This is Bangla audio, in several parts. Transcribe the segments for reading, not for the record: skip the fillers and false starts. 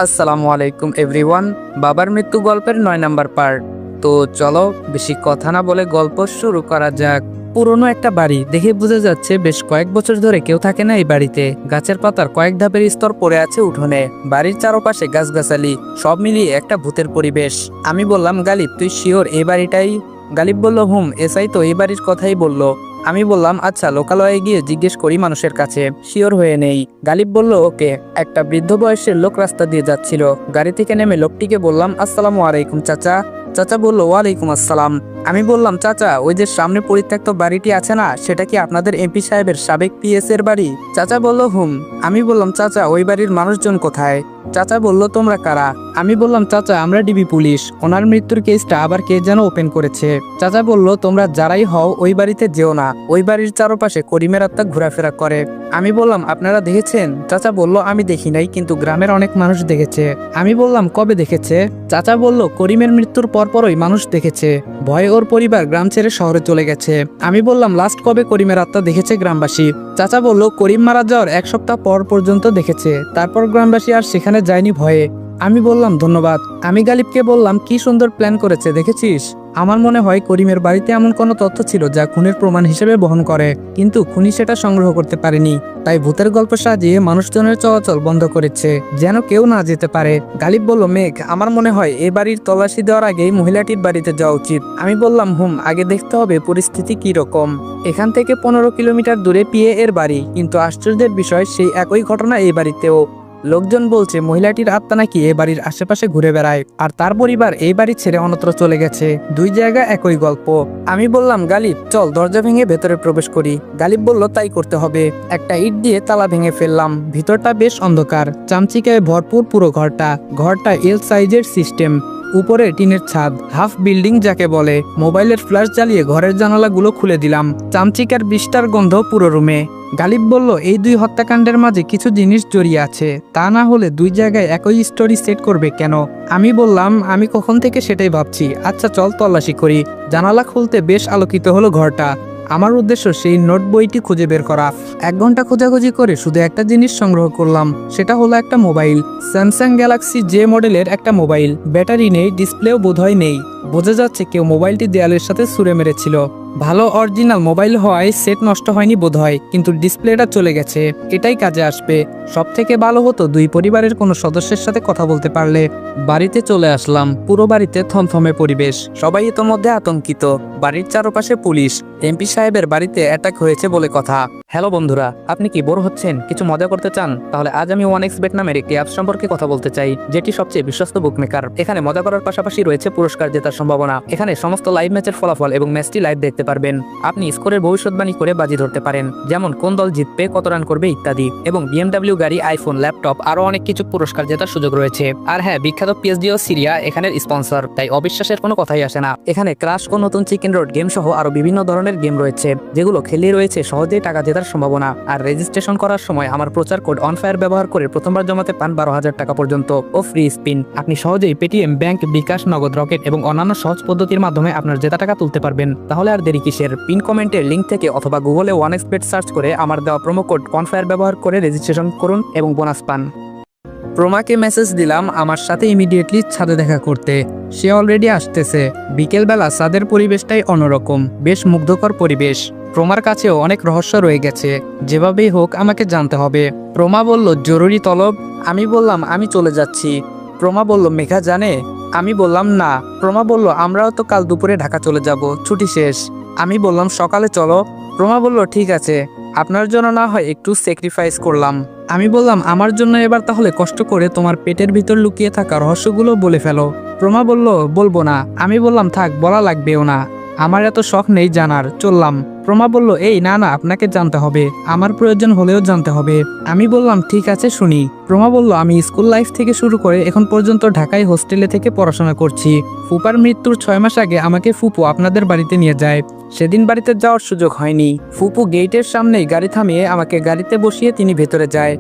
আসসালামু আলাইকুম এভরিওয়ান। বাবার মৃত্যু গল্পের ৯ নম্বর পার্ট। তো চলো বেশি কথা না বলে গল্প শুরু করা যাক। পুরনো একটা বাড়ি দেখে বোঝা যাচ্ছে বেশ কয়েক বছর ধরে কেউ থাকে না এই বাড়িতে। গাছের পাতার কয়েক ধাপের স্তর পড়ে আছে উঠোনে। বাড়ির চারপাশে গাছগাছালি, সব মিলিয়ে একটা ভূতের পরিবেশ। আমি বললাম, গালিব তুই শিওর এই বাড়িটাই? গালিব বলল, এসআই তো এই বাড়ির কথাই বলল। আমি বললাম, আচ্ছা লোকালয়ে গিয়ে জিজ্ঞেস করি মানুষের কাছে, শিওর হয়ে নেই। গালিব বলল, ওকে। একটা বৃদ্ধ বয়সের লোক রাস্তা দিয়ে যাচ্ছিল। গাড়ি থেকে নেমে লোকটিকে বললাম, আসসালামু আলাইকুম চাচা। চাচা বলল, ওয়ালাইকুম আসসালাম। আমি বললাম, চাচা ওই যে সামনে পরিত্যক্ত বাড়িটি আছে না, সেটা কি আপনাদের এমপি সাহেবের সাবেক পিএস এর বাড়ি? চাচা বলল, হুম। আমি বললাম, চাচা ওই বাড়ির মানুষজন কোথায়? চাচা বলল, তোমরা কারা? আমি বললাম, চাচা আমরা ডিবি পুলিশ। ওনার মৃত্যুর কেসটা আবার কে যেন ওপেন করেছে। চাচা বলল, তোমরা যারাই হও ওই বাড়িতে যেও না। ওই বাড়ির চারপাশে করিমের আত্মা ঘোরাফেরা করে। আমি বললাম, আপনারা দেখেছেন? চাচা বলল, আমি দেখি নাই, কিন্তু গ্রামের অনেক মানুষ দেখেছে। আমি বললাম, কবে দেখেছে? চাচা বলল, করিমের মৃত্যুর পরপরই মানুষ দেখেছে। ভয়ে ওর পরিবার গ্রাম ছেড়ে শহরে চলে গেছে। আমি বললাম, লাস্ট কবে করিমের আত্মা দেখেছে গ্রামবাসী? চাচা বলল, করিম মারা যাওয়ার 1 সপ্তাহ পর পর্যন্ত দেখেছে। তারপর গ্রামবাসী আর সেখানে যায়নি ভয়ে। আমি বললাম, ধন্যবাদ। আমি গালিবকে বললাম, কি সুন্দর প্ল্যান করেছে দেখেছিস? আমার মনে হয় করিমের বাড়িতে এমন কোনো তথ্য ছিল যা খুনের প্রমাণ হিসেবে বহন করে, কিন্তু খুনি সেটা সংগ্রহ করতে পারেনি। তাই ভূতের গল্প সাজিয়ে মানুষজনের চলাচল বন্ধ করেছে, যেন কেউ না যেতে পারে। গালিব বলল, মেঘ আমার মনে হয় এই বাড়ির তল্লাশি দেওয়ার আগেই মহিলাটির বাড়িতে যাওয়া উচিত। আমি বললাম, আগে দেখতে হবে পরিস্থিতি কি রকম। এখান থেকে 15 কিলোমিটার দূরে পিএ এর বাড়ি, কিন্তু আশ্চর্যের বিষয় সেই একই ঘটনা এই বাড়িতেও। লোকজন বলছে মহিলাটির আত্মা নাকি এই বাড়ির আশেপাশে ঘুরে বেড়ায়, আর তার পরিবার এই বাড়ি ছেড়ে অন্যত্র চলে গেছে। দুই জায়গা একই গল্প। আমি বললাম, গালিব চল দরজা ভেঙে ভেতরে প্রবেশ করি। গালিব বলল, তাই করতে হবে। একটা ইট দিয়ে তালা ভেঙে ফেললাম। ভিতরটা বেশ অন্ধকার, চামচিকায় ভরপুর পুরো ঘরটা এল সাইজের সিস্টেম। উপরে টিনের ছাদ, হাফ বিল্ডিং যাকে বলে। মোবাইলের ফ্ল্যাশ জ্বালিয়ে ঘরের জানালাগুলো খুলে দিলাম। চামচিকার বিষ্ঠার গন্ধ পুরো রুমে। গালিব বলল, এই দুই হত্যাকাণ্ডের মাঝে কিছু জিনিস জড়িয়ে আছে, তা না হলে দুই জায়গায় একই স্টোরি সেট করবে কেন? আমি বললাম, আমি কখন থেকে সেটাই ভাবছি। আচ্ছা চল তল্লাশি করি। জানালা খুলতে বেশ আলোকিত হলো ঘরটা। আমার উদ্দেশ্য সেই নোট বইটি খুঁজে বের করা। 1 ঘন্টা খোঁজাখুঁজি করে শুধু একটা জিনিস সংগ্রহ করলাম, সেটা হলো একটা মোবাইল। স্যামসাং গ্যালাক্সি জে মডেলের একটা মোবাইল। ব্যাটারি নেই, ডিসপ্লেও বোধহয় নেই। বোঝা যাচ্ছে কেউ মোবাইলটি দেয়ালের সাথে ছুঁড়ে মেরেছিল। ভালো অরিজিনাল মোবাইল হওয়ায় সেট নষ্ট হয়নি বোধহয়, কিন্তু ডিসপ্লেটা চলে গেছে। এটাই কাজে আসবে। সব থেকে ভালো হতো দুই পরিবারের কোনো সদস্যের সাথে কথা বলতে পারলে। বাড়িতে চলে আসলাম। পুরো বাড়িতে থমথমে পরিবেশ, সবাই ইতোমধ্যে আতঙ্কিত। বাড়ির চারপাশে পুলিশ। এমপি সাহেবের বাড়িতে অ্যাটাক হয়েছে বলে কথা। হ্যালো বন্ধুরা, আপনি কি বোর হচ্ছেন, কিছু মজা করতে চান? তাহলে আজ আমি 1xBet নামের একটি অ্যাপ সম্পর্কে কথা বলতে চাই, যেটি সবচেয়ে বিশ্বস্ত বুকমেকার। এখানে মজা করার পাশাপাশি রয়েছে পুরস্কার জেতার সম্ভাবনা। এখানে সমস্ত লাইভ ম্যাচের ফলাফল এবং ম্যাচটি লাইভ দেখতে পারবেন। আপনি স্কোরের ভবিষ্যৎবাণী করে বাজি ধরতে পারেন, যেমন কোন দল জিতবে, কত রান করবে ইত্যাদি। এবং বিএমডব্লিউ গাড়ি, আইফোন, ল্যাপটপ আরো অনেক কিছু পুরস্কার জেতার সুযোগ রয়েছে। আর হ্যাঁ, বিখ্যাত পিএসজি ও সিরিয়া এখানের স্পন্সর, তাই অবিশ্বাসের কোনো কথাই আসে না। এখানে ক্রাশ ও নতুন চিকেন রোড গেম সহ আরো বিভিন্ন ধরনের গেম রয়েছে, যেগুলো খেলে রয়েছে সহজেই টাকা জেতার সম্ভাবনা। আর রেজিস্ট্রেশন করার সময় আমার প্রচার কোড অনফায়ার ব্যবহার করে প্রথমবার জমাতে পান 12,000 টাকা পর্যন্ত ও ফ্রি স্পিন। আপনি সহজেই পেটিএম, ব্যাংক, বিকাশ, নগদ, রকেট এবং অন্যান্য সহজ পদ্ধতির মাধ্যমে আপনার জেতা টাকা তুলতে পারবেন। তাহলে আর দেরি কিসের? পিন কমেন্টের লিঙ্ক থেকে অথবা গুগলে 1xBet সার্চ করে আমার দেওয়া প্রোমো কোড অনফায়ার ব্যবহার করে রেজিস্ট্রেশন করুন এবং বোনাস পান। প্রমাকে মেসেজ দিলাম আমার সাথে ইমিডিয়েটলি ছাদে দেখা করতে। সে অলরেডি আসতেছে। বিকেলবেলা ছাদের পরিবেশটাই অন্যরকম, বেশ মুগ্ধকর পরিবেশ। প্রমার কাছেও অনেক রহস্য রয়ে গেছে, যেভাবেই হোক আমাকে জানতে হবে। প্রমা বলল, জরুরি তলব। আমি বললাম, আমি চলে যাচ্ছি। প্রমা বলল, মেঘা জানে? আমি বললাম, না। প্রমা বলল, আমরাও তো কাল দুপুরে ঢাকা চলে যাব, ছুটি শেষ। আমি বললাম, সকালে চলো। প্রমা বলল, ঠিক আছে, আপনার জন্য না হয় একটু স্যাক্রিফাইস করলাম। আমি বললাম, আমার জন্য এবার তাহলে কষ্ট করে তোমার পেটের ভিতর লুকিয়ে থাকা রহস্যগুলো বলে ফেলো। প্রমা বলল, বলবো না। আমি বললাম, থাক, বলা লাগবেও না, আমার এত শখ নেই জানার, চললাম। প্রমা বলল, এই না না, আপনাকে জানতে হবে, আমার প্রয়োজন হলেও জানতে হবে। আমি বললাম, ঠিক আছে শুনি। প্রমা বলল, আমি স্কুল লাইফ থেকে শুরু করে এখন পর্যন্ত ঢাকায় হোস্টেলে থেকে পড়াশোনা করছি। ফুপার মৃত্যুর 6 মাস আগে আমাকে ফুপু আপনাদের বাড়িতে নিয়ে যায়। সেদিন বাড়িতে যাওয়ার সুযোগ হয়নি। ফুপু গেটের সামনেই গাড়ি থামিয়ে আমাকে গাড়িতে বসিয়ে তিনি ভেতরে যায়,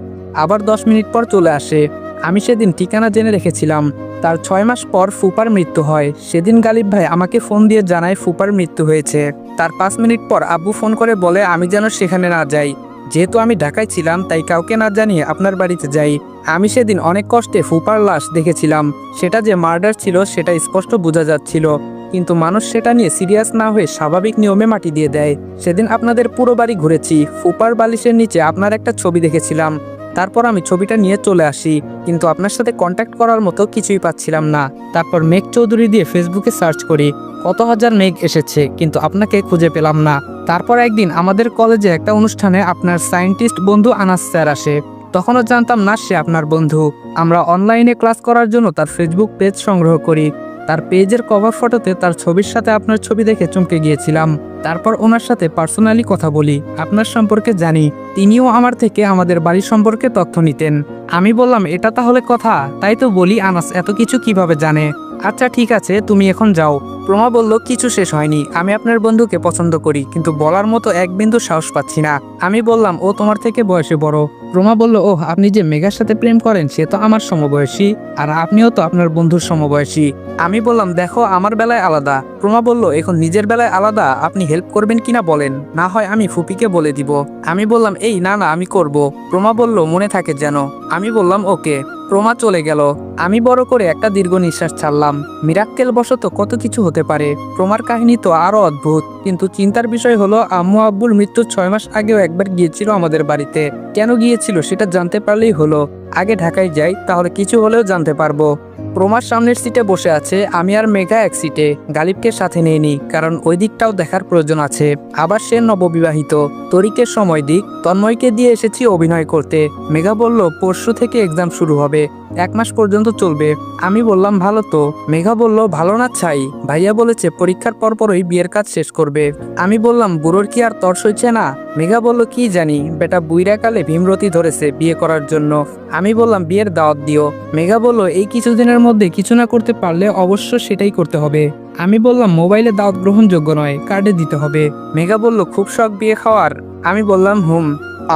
আবার 10 মিনিট পর চলে আসে। আমি সেদিন ঠিকানা জেনে রেখেছিলাম। তার 6 মাস পর ফুপার মৃত্যু হয়। সেদিন গালিব ভাই আমাকে ফোন দিয়ে জানায় ফুপার মৃত্যু হয়েছে। তার 5 মিনিট পর আব্বু ফোন করে বলে আমি যেন সেখানে না যাই। যেহেতু আমি ঢাকায় ছিলাম তাই কাউকে না জানিয়ে আপনার বাড়িতে যাই। আমি সেদিন অনেক কষ্টে ফুপার লাশ দেখেছিলাম। সেটা যে মার্ডার ছিল সেটা স্পষ্ট বোঝা যাচ্ছিল, কিন্তু মানুষ সেটা নিয়ে সিরিয়াস না হয়ে স্বাভাবিক নিয়মে মাটি দিয়ে দেয়। সেদিন আপনাদের পুরো বাড়ি ঘুরেছি, ফুপার বালিশের নিচে আপনার একটা ছবি দেখেছিলাম। তারপর আমি ছবিটা নিয়ে চলে আসি, কিন্তু আপনার সাথে কন্ট্যাক্ট করার মতো কিছুই পাচ্ছিলাম না। তারপর মেঘ চৌধুরী দিয়ে ফেসবুকে সার্চ করি, কত হাজার মেঘ এসেছে, কিন্তু আপনাকে খুঁজে পেলাম না। তারপর একদিন আমাদের কলেজে একটা অনুষ্ঠানে আপনার সায়েন্টিস্ট বন্ধু আনাস স্যার আসে। তখনও জানতাম না সে আপনার বন্ধু। আমরা অনলাইনে ক্লাস করার জন্য তার ফেসবুক পেজ সংগ্রহ করি। তার পেজের কভার ফটোতে তার ছবির সাথে আপনার ছবি দেখে চমকে গিয়েছিলাম। তারপর ওনার সাথে পার্সোনালি কথা বলি, আপনার সম্পর্কে জানি। তিনিও আমার থেকে আমাদের বাড়ির সম্পর্কে তথ্য নিতেন। আমি বললাম, এটা তাহলে কথা, তাই তো বলি আনাস এত কিছু কিভাবে জানে। আচ্ছা ঠিক আছে, তুমি এখন যাও। প্রমা বলল, কিছু শেষ হয়নি, আমি আপনার বন্ধুকে পছন্দ করি, কিন্তু বলার মতো এক বিন্দু সাহস পাচ্ছি না। আমি বললাম, ও তোমার থেকে বয়সে বড়। প্রমা বলল, ওহ, আপনি যে মেঘার সাথে প্রেম করেন সে তো আমার সমবয়সী, আর আপনিও তো আপনার বন্ধুর সমবয়সী। আমি বললাম, দেখো আমার বেলায় আলাদা। প্রমা বলল, এখন নিজের বেলায় আলাদা, আপনি হেল্প করবেন কিনা বলেন, না হয় আমি ফুপিকে বলে দিব। আমি বললাম, এই না না, আমি করব। প্রমা বলল, মনে থাকে যেন। আমি বললাম, ওকে। প্রমা চলে গেল। আমি বড় করে একটা দীর্ঘ নিঃশ্বাস ছাড়লাম। মিরাক্কেল বশত কত কিছু হতে পারে। প্রমার কাহিনী তো আরো অদ্ভুত, কিন্তু চিন্তার বিষয় হলো আম্মু আব্বুর মৃত্যুর 6 মাস আগেও একবার গিয়েছিল আমাদের বাড়িতে। কেন গিয়েছিল সেটা জানতে পারলেই হলো। আগে ঢাকায় যাই, তাহলে কিছু হলেও জানতে পারবো। প্রমার সামনের সিটে বসে আছে, আমি আর মেঘা এক সিটে। গালিবকে সাথে নিইনি, কারণ ওই দিকটাও দেখার প্রয়োজন আছে। আবার সে নববিবাহিত। তরিকের সময় দিক, তন্ময়কে দিয়ে এসেছি অভিনয় করতে। মেঘা বলল, পরশু থেকে এক্সাম শুরু হবে, 1 মাস পর্যন্ত চলবে। আমি বললাম, ভালো তো। মেঘা বলল, ভালো না ছাই, ভাইয়া বলেছে পরীক্ষার পরপরই বিয়ের কাজ শেষ করবে। আমি বললাম, বুড়োর কি আর তর সইছে না? মেঘা বলল, কি জানি, বেটা বুইরা কালে ভীমরতি ধরেছে বিয়ে করার জন্য। আমি বললাম, বিয়ের দাওয়াত দিও। মেঘা বলল, এই কিছুদিনের মধ্যে কিছু না করতে পারলে অবশ্য সেটাই করতে হবে। আমি বললাম, মোবাইলে দাওয়াত গ্রহণযোগ্য নয়, কার্ডে দিতে হবে। মেঘা বলল, খুব শখ বিয়ে খাওয়ার? আমি বললাম, হুম।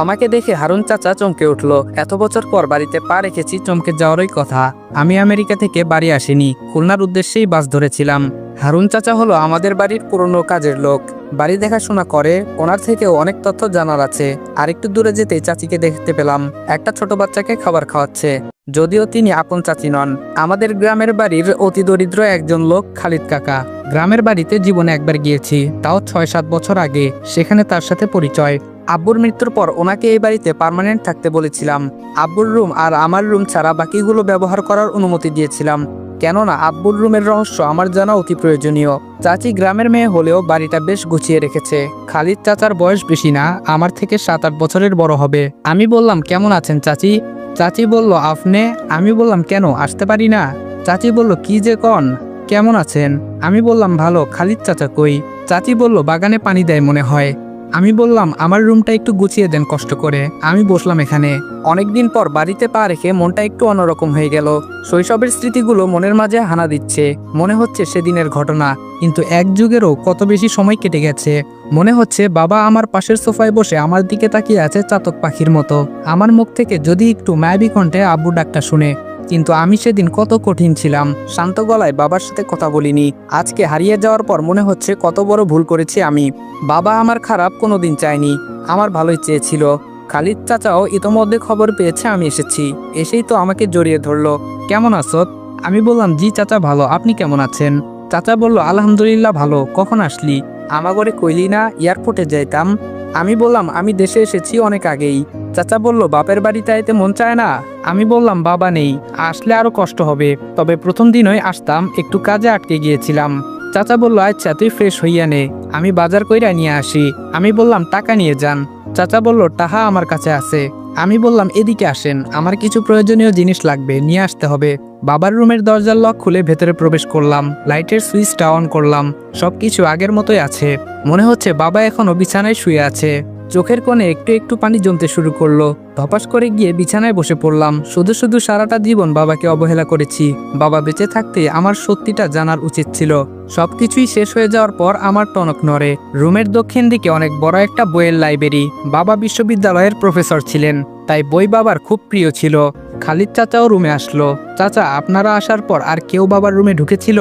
আমাকে দেখে হারুন চাচা চমকে উঠলো। এত বছর পর বাড়িতে পা রেখেছি, চমকে যাওয়ারই কথা। আমি আমেরিকা থেকে বাড়ি আসিনি, খুলনার উদ্দেশ্যেই বাস ধরেছিলাম। হারুন চাচা হলো আমাদের বাড়ির পুরনো কাজের লোক, বাড়ি দেখাশোনা করে। ওনার থেকেও অনেক তথ্য জানার আছে। আরেকটু দূরে যেতে চাচিকে দেখতে পেলাম, একটা ছোট বাচ্চাকে খাবার খাওয়াচ্ছে, যদিও তিনি আপন চাচি নন। আমাদের গ্রামের বাড়ির অতি দরিদ্র একজন লোক, খালিদ কাকা। গ্রামের বাড়িতে জীবনে একবার গিয়েছি, তাও 6-7 বছর আগে। সেখানে তার সাথে পরিচয়। আব্বুর মৃত্যুর পর ওনাকে এই বাড়িতে পার্মানেন্ট থাকতে বলেছিলাম। আব্বুর রুম আর আমার রুম ছাড়া বাকিগুলো ব্যবহার করার অনুমতি দিয়েছিলাম, কেননা আব্বুর রুমের রহস্য আমার জানা অতি প্রয়োজনীয়। চাচি গ্রামের মেয়ে হলেও বাড়িটা বেশ গুছিয়ে রেখেছে। খালিদ চাচার বয়স বেশি না, আমার থেকে 7-8 বছরের বড় হবে। আমি বললাম, কেমন আছেন চাচি? চাচি বলল, আপনি? আমি বললাম, কেন আসতে পারি না? চাচি বলল, কি যে কন, কেমন আছেন? আমি বললাম, ভালো। খালিদ চাচা কই? চাচি বলল, বাগানে পানি দেয় মনে হয়। আমি বললাম, আমার রুমটা একটু গুছিয়ে দেন কষ্ট করে। আমি বসলাম এখানে। অনেকদিন পর বাড়িতে পা রেখে মনটা একটু অন্যরকম হয়ে গেল। শৈশবের স্মৃতিগুলো মনের মাঝে হানা দিচ্ছে। মনে হচ্ছে সেদিনের ঘটনা, কিন্তু এক যুগেরও কত বেশি সময় কেটে গেছে। মনে হচ্ছে বাবা আমার পাশের সোফায় বসে আমার দিকে তাকিয়ে আছে চাতক পাখির মতো। আমার মুখ থেকে যদি একটু মায়াবী কণ্ঠে আব্বু ডাকটা শুনে। কিন্তু আমি সেদিন কত কঠিন ছিলাম, শান্ত গলায় বাবার সাথে কথা বলিনি। আজকে হারিয়ে যাওয়ার পর মনে হচ্ছে কত বড় ভুল করেছি আমি। বাবা আমার খারাপ কোনোদিন চায়নি, আমার ভালোই চেয়েছিল। খালিদ চাচাও ইতোমধ্যে খবর পেয়েছে আমি এসেছি, এসেই তো আমাকে জড়িয়ে ধরলো। কেমন আছো? আমি বললাম, জি চাচা ভালো, আপনি কেমন আছেন? চাচা বলল, আলহামদুলিল্লাহ ভালো। কখন আসলি? আমাগরে কইলি না এয়ারপোর্টে যাইতাম। আমি বললাম, আমি দেশে এসেছি অনেক আগেই। চাচা বলল, বাপের বাড়িতে আইতে মন চায় না? আমি বললাম, বাবা নেই, আসলে আরো কষ্ট হবে। তবে প্রথম দিনই আসতাম, একটু কাজে আটকে গিয়েছিলাম। চাচা বলল, আচ্ছা তুই ফ্রেশ হইয়া নে, আমি বাজার কইরা নিয়ে আসি। আমি বললাম, টাকা নিয়ে যান। চাচা বলল, টাকা আমার কাছে আছে। আমি বললাম, এদিকে আসেন, আমার কিছু প্রয়োজনীয় জিনিস লাগবে, নিয়ে আসতে হবে। বাবার রুমের দরজার লক খুলে ভেতরে প্রবেশ করলাম, লাইটের সুইচটা অন করলাম। সবকিছু আগের মতোই আছে। মনে হচ্ছে বাবা এখনো বিছানায় শুয়ে আছে। চোখের কোণে একটু একটু পানি জমতে শুরু করলো। ধপাস করে গিয়ে বিছানায় বসে পড়লাম। শুধু শুধু সারাটা জীবন বাবাকে অবহেলা করেছি। বাবা বেঁচে থাকতে আমার সত্যিটা জানার উচিত ছিল। সবকিছুই শেষ হয়ে যাওয়ার পর আমার টনক নড়ে। রুমের দক্ষিণ দিকে অনেক বড় একটা বইয়ের লাইব্রেরি। বাবা বিশ্ববিদ্যালয়ের প্রফেসর ছিলেন, তাই বই বাবার খুব প্রিয় ছিল। খালিদ চাচাও রুমে আসলো। চাচা, আপনারা আসার পর আর কেউ বাবার রুমে ঢুকেছিল?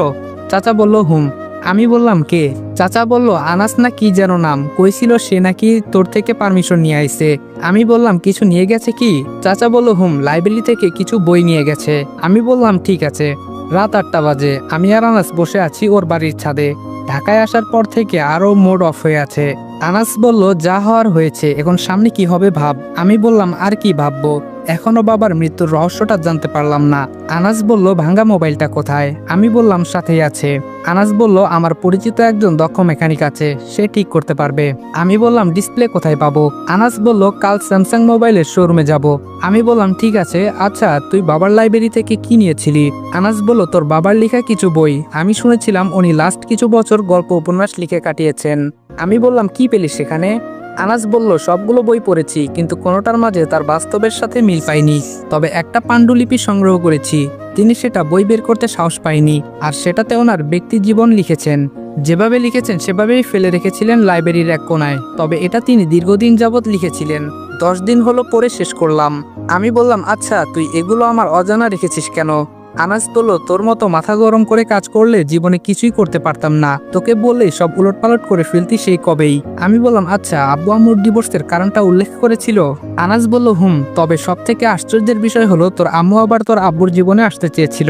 চাচা বলল, হুম। আমি বললাম কে? চাচা বলল আনাস না কি যেন নাম, কইছিল সে নাকি তোর থেকে পারমিশন নিয়ে আইছে। আমি বললাম কিছু নিয়ে গেছে কি? চাচা বলল লাইব্রেরি থেকে কিছু বই নিয়ে গেছে। আমি বললাম ঠিক আছে। রাত 8টা বাজে, আমি আর আনাস বসে আছি ওর বাড়ির ছাদে। ঢাকায় আসার পর থেকে আরও মোড অফ হয়ে আছে। আনাস বলল যা হওয়ার হয়েছে, এখন সামনে কি হবে ভাব। আমি বললাম আর কি ভাববো, এখনো বাবার মৃত্যুর রহস্যটা জানতে পারলাম না। আনাস বলল ভাঙ্গা মোবাইলটা কোথায়? আমি বললাম সাথেই আছে। আনাস বলল আমার পরিচিত একজন দক্ষ মেকানিক আছে, সে ঠিক করতে পারবে। আমি বললাম ডিসপ্লে কোথায় পাবো? আনাস বলল কাল স্যামসাং মোবাইলের শোরুমে যাব। আমি বললাম ঠিক আছে। আচ্ছা তুই বাবার লাইব্রেরি থেকে কি নিয়েছিলি? আনাস বলল তোর বাবার লেখা কিছু বই। আমি শুনেছিলাম উনি লাস্ট কিছু বছর গল্প উপন্যাস লিখে কাটিয়েছেন। আমি বললাম কি পেলি সেখানে? আনাস বলল সবগুলো বই পড়েছি, কিন্তু কোনোটার মাঝে তার বাস্তবের সাথে মিল পাইনি। তবে একটা পাণ্ডুলিপি সংগ্রহ করেছি, তিনি সেটা বই বের করতে সাহস পায়নি, আর সেটাতে ওনার ব্যক্তি জীবন লিখেছেন। যেভাবে লিখেছেন সেভাবেই ফেলে রেখেছিলেন লাইব্রেরির এক কোনায়। তবে এটা তিনি দীর্ঘদিন যাবৎ লিখেছিলেন। 10 দিন হলো পড়ে শেষ করলাম। আমি বললাম আচ্ছা তুই এগুলো আমার অজানা রেখেছিস কেন? আনাস বলল তোর মতো মাথা গরম করে কাজ করলে জীবনে কিছুই করতে পারতাম না, তোকে বললেই সব উলটপালট করে ফেলতি সেই কবেই। আমি বললাম আচ্ছা আব্বু আম্মুর ডিভোর্সের কারণটা উল্লেখ করেছিল? আনাস বলল তবে সব থেকে আশ্চর্যের বিষয় হলো তোর আম্মু আবার তোর আব্বুর জীবনে আসতে চেয়েছিল।